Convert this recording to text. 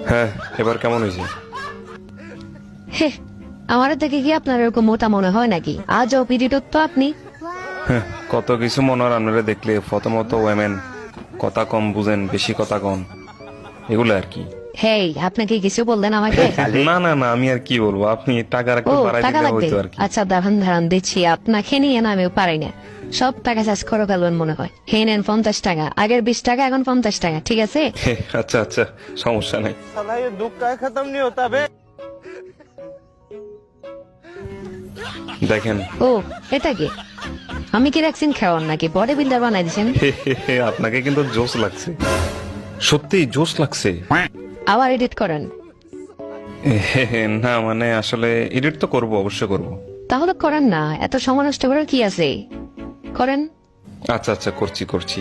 হ্যাঁ, এবার কেমন হয়েছে? হে, আমার দেখে কি আপনার এরকম মোটা মনে হয় নাকি? আজও পিরিয়ড তো আপনি। হ্যাঁ, কত কিছু মনে হয় আপনারা দেখলে। প্রথমত ওয়েমেন কথা কম বুঝেন, বেশি কথা কম, এগুলো আর কি। হেই, আপনাকে কিছু বললেন আমাকে? না না না, আমি আর কি বলবো, আপনি টাকা ও, একটু বাড়াই টাকা দিলে লাগবে? হইতো আর কি। আচ্ছা, দাঁড়ান দাঁড়ান দিচ্ছি। আপনাকে নিয়ে না আমিও পারি না। সব টাকা চাষ করে ফেলবেন মনে হয়। হে নেন 50 টাকা, আগের 20 টাকা, এখন 50 টাকা, ঠিক আছে? আচ্ছা আচ্ছা, সমস্যা নেই। साला ये दुख का खत्म नहीं होता बे। দেখেন, ও, এটা কি? আমি কি ভ্যাকসিন খাওয়ান নাকি বডি বিল্ডার বানাই দিছেন? আপনাকে কিন্তু জোশ লাগছে, সত্যি জোশ লাগছে। আবার এডিট করেন? না মানে আসলে এডিট তো করব, অবশ্যই করব। তাহলে করেন না, এত সময় নষ্ট করার কি আছে? করেন। আচ্ছা আচ্ছা, করছি করছি।